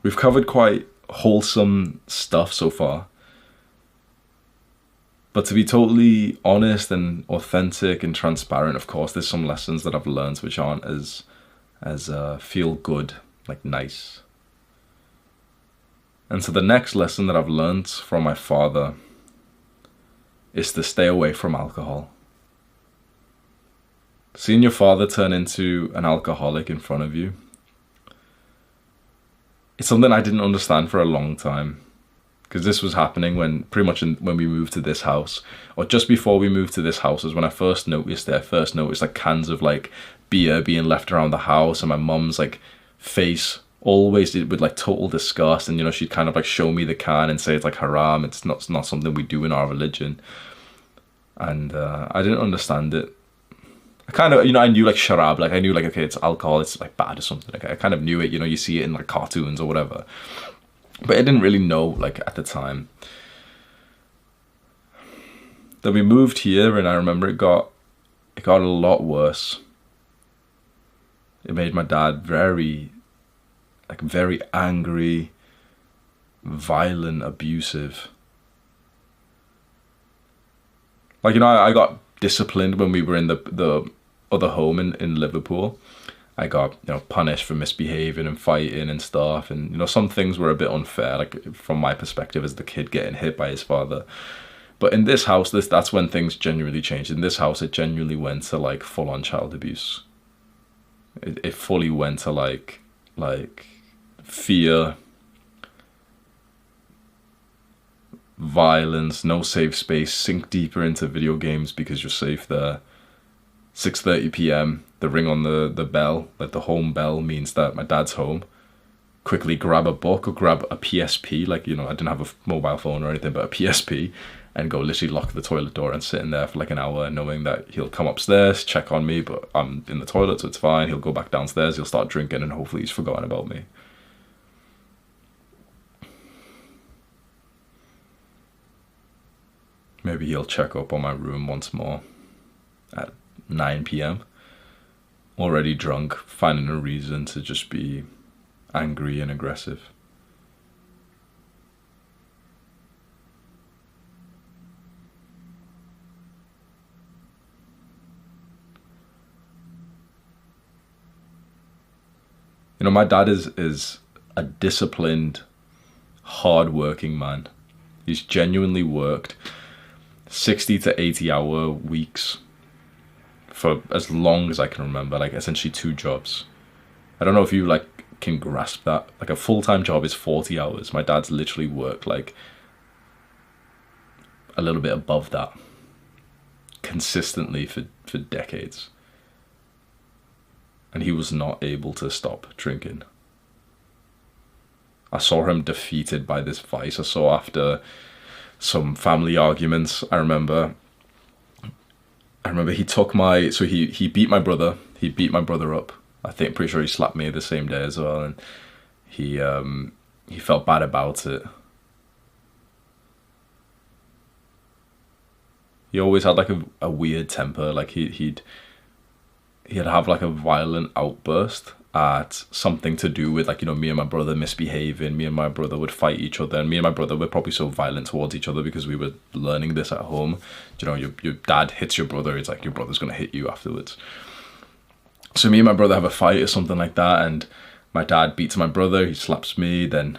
We've covered quite wholesome stuff so far. But to be totally honest and authentic and transparent, of course, there's some lessons that I've learned which aren't as feel good, like nice. And so the next lesson that I've learned from my father is to stay away from alcohol. Seeing your father turn into an alcoholic in front of you, it's something I didn't understand for a long time. Because this was happening when when we moved to this house, or just before we moved to this house is when I first noticed it. I first noticed like cans of like beer being left around the house, and my mum's like face always with like total disgust, and you know, she'd kind of like show me the can and say it's like haram, it's not something we do in our religion. And I didn't understand it. I kind of, you know, I knew like sharab, like I knew like, okay, it's alcohol, it's like bad or something. Like I kind of knew it, you know, you see it in like cartoons or whatever. But I didn't really know, like, at the time. Then we moved here, and I remember it got a lot worse. It made my dad very angry, violent, abusive. Like, you know, I got disciplined when we were in the other home in Liverpool. I got, you know, punished for misbehaving and fighting and stuff, and you know, some things were a bit unfair, like from my perspective as the kid getting hit by his father. But in this house, that's when things genuinely changed. In this house, it genuinely went to like full-on child abuse. It fully went to like fear, violence, no safe space, sink deeper into video games because you're safe there. 6:30 p.m. the ring on the bell, like the home bell, means that my dad's home. Quickly grab a book or grab a PSP, like, you know, I didn't have a mobile phone or anything, but a PSP, and go literally lock the toilet door and sit in there for like an hour, knowing that he'll come upstairs, check on me, but I'm in the toilet, so it's fine. He'll go back downstairs, he'll start drinking, and hopefully he's forgotten about me. Maybe he'll check up on my room once more at 9 p.m. already drunk, finding a reason to just be angry and aggressive. You know, my dad is a disciplined, hard-working man. He's genuinely worked 60 to 80-hour weeks for as long as I can remember, like essentially 2 jobs. I don't know if you like can grasp that. Like a full-time job is 40 hours. My dad's literally worked like a little bit above that consistently for decades. And he was not able to stop drinking. I saw him defeated by this vice. I saw after some family arguments, I remember he took he beat my brother. He beat my brother up. Pretty sure he slapped me the same day as well, and he felt bad about it. He always had like a weird temper. Like he'd have like a violent outburst at something to do with, like, you know, me and my brother misbehaving. Me and my brother would fight each other, and me and my brother were probably so violent towards each other because we were learning this at home. You know, your dad hits your brother, it's like your brother's gonna hit you afterwards. So me and my brother have a fight or something like that, and my dad beats my brother, he slaps me, then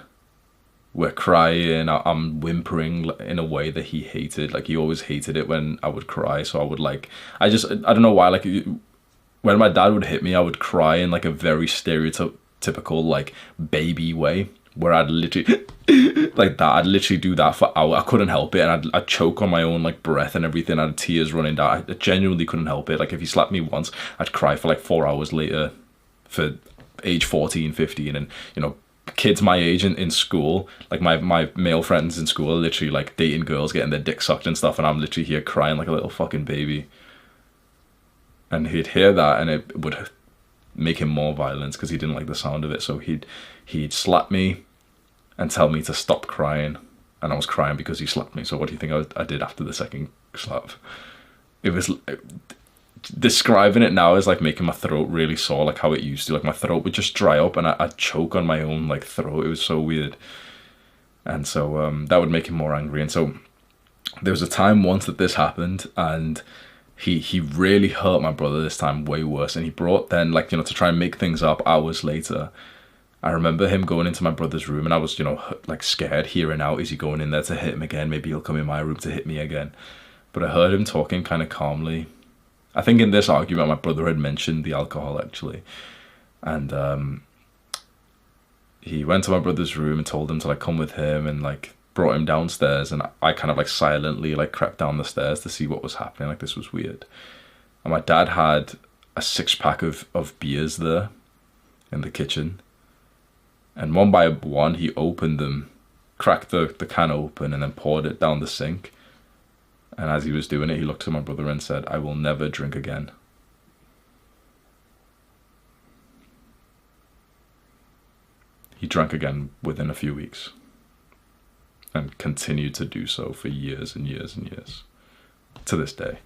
we're crying, I'm whimpering in a way that he hated. Like, he always hated it when I would cry, so I would like, I don't know why, like, when my dad would hit me, I would cry in like a very stereotypical like baby way, where I'd literally like that. I'd literally do that for hours. I couldn't help it, and I'd choke on my own like breath and everything. I had tears running down. I genuinely couldn't help it. Like, if he slapped me once, I'd cry for like 4 hours later. For age 14, 15, and you know, kids my age in school, like my male friends in school, are literally like dating girls, getting their dick sucked and stuff, and I'm literally here crying like a little fucking baby. And he'd hear that, and it would make him more violent because he didn't like the sound of it. So he'd slap me and tell me to stop crying, and I was crying because he slapped me. So what do you think I did after the second slap? It was describing it now is like making my throat really sore, like how it used to. Like my throat would just dry up and I'd choke on my own like throat. It was so weird. And so that would make him more angry. And so there was a time once that this happened, and he really hurt my brother this time, way worse. And he brought then, like, you know, to try and make things up hours later, I remember him going into my brother's room, and I was, you know, like scared, hearing out, is he going in there to hit him again? Maybe he'll come in my room to hit me again. But I heard him talking kind of calmly. I think in this argument, my brother had mentioned the alcohol, actually. And he went to my brother's room and told him to like come with him, and like brought him downstairs. And I kind of like silently like crept down the stairs to see what was happening. Like, this was weird. And my dad had a 6-pack of beers there in the kitchen. And one by one, he opened them, cracked the can open, and then poured it down the sink. And as he was doing it, he looked at my brother and said, "I will never drink again." He drank again within a few weeks, and continued to do so for years and years and years, to this day.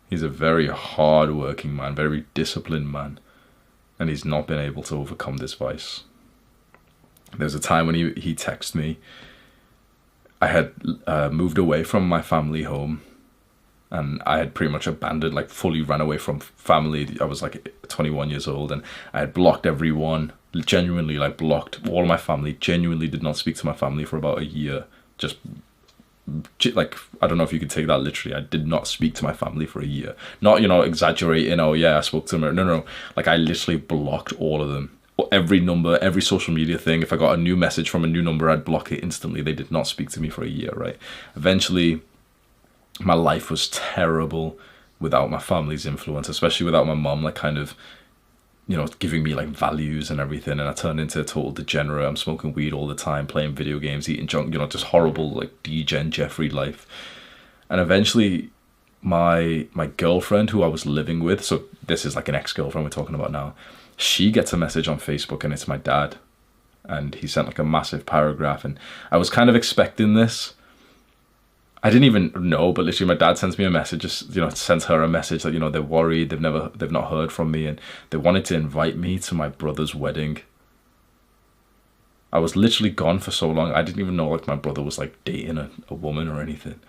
He's a very hard-working man, very disciplined man, and he's not been able to overcome this vice. There was a time when he texted me. I had moved away from my family home, and I had pretty much abandoned, like fully ran away from family. I was like 21 years old, and I had blocked everyone, genuinely like blocked all of my family, genuinely did not speak to my family for about a year. Just like, I don't know if you could take that literally. I did not speak to my family for a year. Not, you know, exaggerating, oh yeah, I spoke to them. No. Like, I literally blocked all of them. Every number, every social media thing. If I got a new message from a new number, I'd block it instantly. They did not speak to me for a year, right? Eventually, my life was terrible without my family's influence, especially without my mom, like kind of, you know, giving me like values and everything. And I turned into a total degenerate. I'm smoking weed all the time, playing video games, eating junk, you know, just horrible, like degen Jeffrey life. And eventually my girlfriend, who I was living with, so this is like an ex-girlfriend we're talking about now, she gets a message on Facebook, and it's my dad. And he sent like a massive paragraph, and I was kind of expecting this. I didn't even know, but literally my dad sends me a message, just, you know, sends her a message that, you know, they're worried, they've not heard from me, and they wanted to invite me to my brother's wedding. I was literally gone for so long, I didn't even know like my brother was like dating a woman or anything.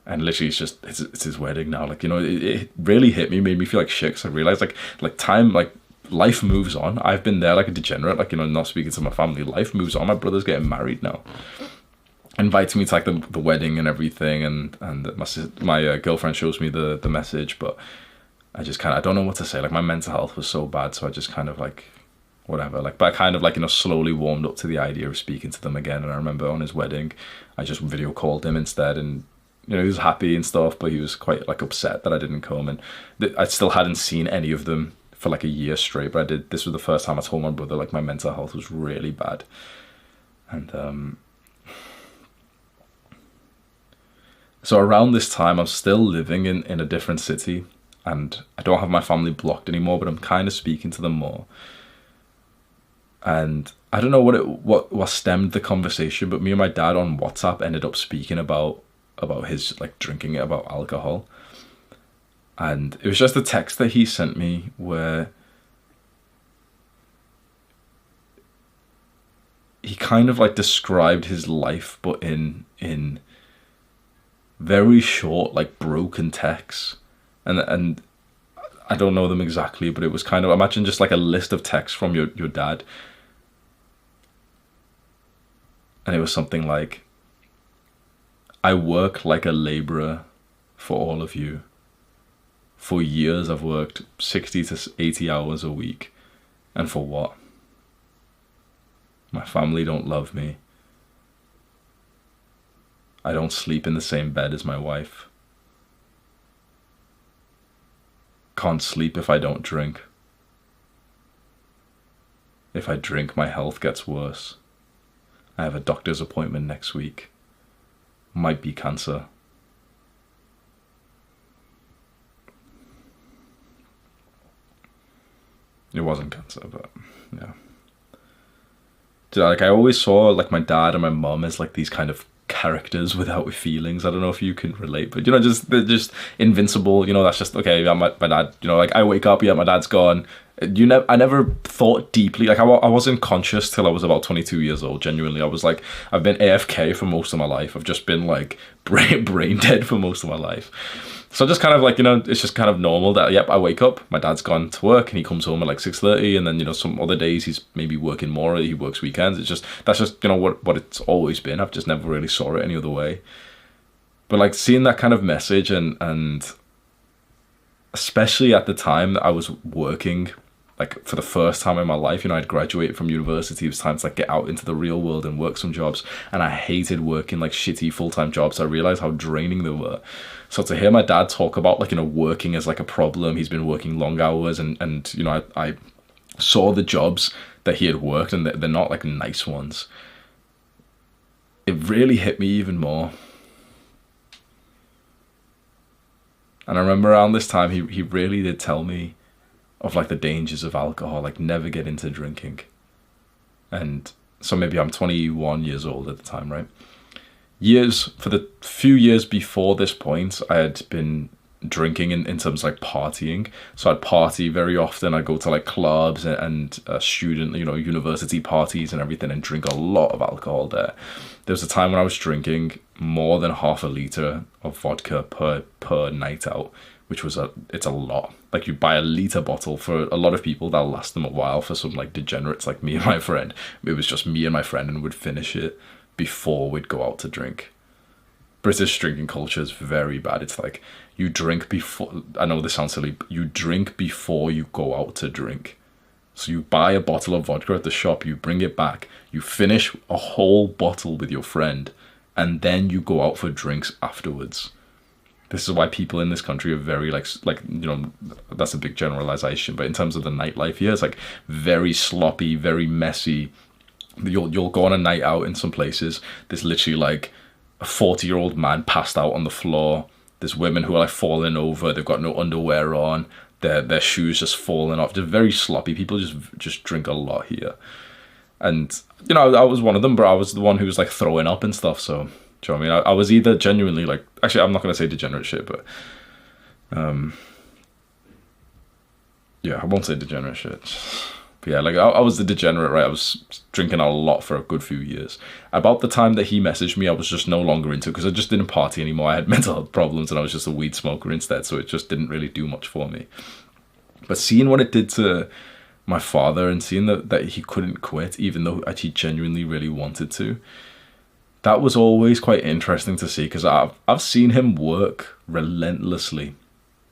And literally it's his wedding now. Like, you know, it really hit me, made me feel like shit, because I realized like time, like life moves on. I've been there like a degenerate, like, you know, not speaking to my family. Life moves on. My brother's getting married now. Invites me to like the wedding and everything, and my girlfriend shows me the message, but I just kind of, I don't know what to say. Like, my mental health was so bad, so I just kind of like, whatever. Like, but I kind of like, you know, slowly warmed up to the idea of speaking to them again. And I remember on his wedding, I just video called him instead, and you know, he was happy and stuff, but he was quite like upset that I didn't come, and I still hadn't seen any of them for like a year straight. But this was the first time I told my brother like my mental health was really bad. And so around this time, I'm still living in a different city, and I don't have my family blocked anymore, but I'm kind of speaking to them more. And I don't know what stemmed the conversation, but me and my dad on WhatsApp ended up speaking about his like drinking, about alcohol. And it was just a text that he sent me where he kind of like described his life, but in very short, like broken texts. And I don't know them exactly, but it was kind of, imagine just like a list of texts from your dad. And it was something like, "I work like a laborer for all of you. For years I've worked 60 to 80 hours a week. And for what? My family don't love me. I don't sleep in the same bed as my wife. Can't sleep if I don't drink. If I drink, my health gets worse. I have a doctor's appointment next week. Might be cancer." It wasn't cancer, but yeah. Like, I always saw like my dad and my mum as like these kind of characters without feelings. I don't know if you can relate, but you know, just they're just invincible. You know, that's just okay. Yeah, my dad. You know, like I wake up, yeah, my dad's gone. I never thought deeply. Like I wasn't conscious till I was about 22 years old. Genuinely, I was like, I've been AFK for most of my life. I've just been like brain dead for most of my life. So just kind of like, you know, it's just kind of normal that, yep, I wake up, my dad's gone to work and he comes home at like 6:30, and then, you know, some other days he's maybe working more, he works weekends. That's just, you know, what it's always been. I've just never really saw it any other way. But like seeing that kind of message and especially at the time that I was working, like for the first time in my life, you know, I'd graduated from university. It was time to like get out into the real world and work some jobs. And I hated working like shitty full-time jobs. I realized how draining they were. So to hear my dad talk about like, you know, working as like a problem, he's been working long hours and you know, I saw the jobs that he had worked and they're not like nice ones. It really hit me even more. And I remember around this time, he really did tell me of like the dangers of alcohol, like never get into drinking. And so maybe I'm 21 years old at the time, right? For the few years before this point, I had been drinking in terms of like partying. So I'd party very often. I'd go to like clubs and student, you know, university parties and everything and drink a lot of alcohol there. There was a time when I was drinking more than half a litre of vodka per night out, which was it's a lot. Like you buy a litre bottle for a lot of people, that'll last them a while. For some like degenerates like me and my friend, it was just me and my friend and we'd finish it before we'd go out to drink. British drinking culture is very bad. It's like you drink before, I know this sounds silly, but you drink before you go out to drink. So you buy a bottle of vodka at the shop, you bring it back, you finish a whole bottle with your friend, and then you go out for drinks afterwards. This is why people in this country are very like, you know, that's a big generalization, but in terms of the nightlife here, it's like very sloppy, very messy. You'll go on a night out in some places, there's literally like a 40-year-old man passed out on the floor. There's women who are like falling over, they've got no underwear on, their shoes just falling off. They're very sloppy. People just drink a lot here. And, you know, I was one of them, but I was the one who was like throwing up and stuff, so... Do you know what I mean? I was either genuinely like, actually, I'm not going to say degenerate shit, but yeah, I won't say degenerate shit. But yeah, like I was the degenerate, right? I was drinking a lot for a good few years. About the time that he messaged me, I was just no longer into it because I just didn't party anymore. I had mental health problems and I was just a weed smoker instead, so it just didn't really do much for me. But seeing what it did to my father and seeing that he couldn't quit, even though he genuinely really wanted to, that was always quite interesting to see because I've seen him work relentlessly.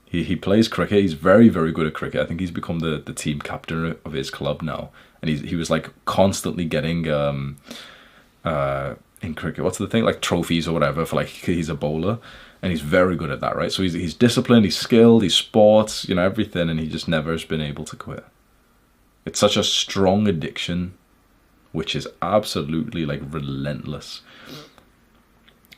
He plays cricket. He's very, very good at cricket. I think he's become the team captain of his club now. And he was like constantly getting in cricket, what's the thing, like trophies or whatever for like he's a bowler, and he's very good at that, right? So he's disciplined, he's skilled, he's sports, you know, everything, and he just never has been able to quit. It's such a strong addiction, which is absolutely like relentless.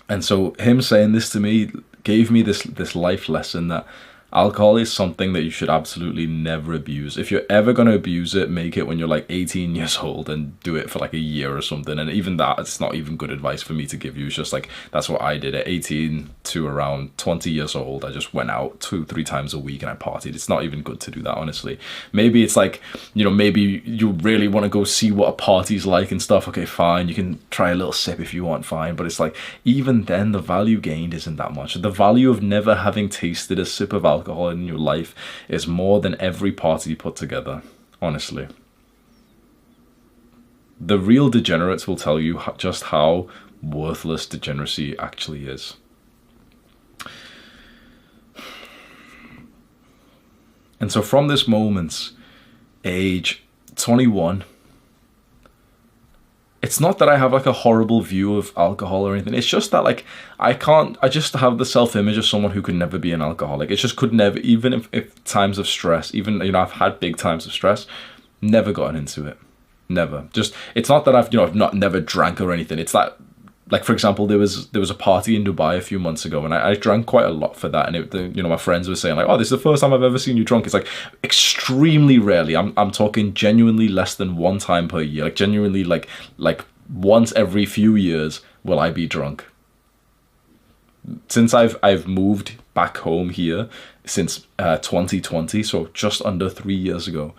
And so him saying this to me gave me this life lesson that alcohol is something that you should absolutely never abuse. If you're ever going to abuse it, make it when you're like 18 years old and do it for like a year or something. And even that, it's not even good advice for me to give you. It's just like, that's what I did at 18 to around 20 years old. I just went out 2-3 times a week and I partied. It's not even good to do that, honestly. Maybe it's like, you know, maybe you really want to go see what a party's like and stuff. Okay, fine. You can try a little sip if you want, fine. But it's like, even then, the value gained isn't that much. The value of never having tasted a sip of alcohol in your life is more than every party put together, honestly. The real degenerates will tell you just how worthless degeneracy actually is. And so from this moment, age 21, it's not that I have like a horrible view of alcohol or anything. It's just that like I just have the self-image of someone who could never be an alcoholic. It just could never, even if times of stress, even, you know, I've had big times of stress, never gotten into it. Never. Just, it's not that I've never drank or anything. It's that, like, for example, there was a party in Dubai a few months ago and I drank quite a lot for that. And my friends were saying like, oh, this is the first time I've ever seen you drunk. It's like extremely rarely. I'm talking genuinely less than one time per year. Like genuinely like once every few years will I be drunk. since I've moved back home here since 2020, so just under 3 years ago,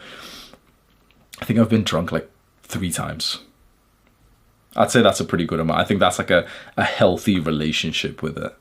I think I've been drunk like 3 times. I'd say that's a pretty good amount. I think that's like a healthy relationship with it.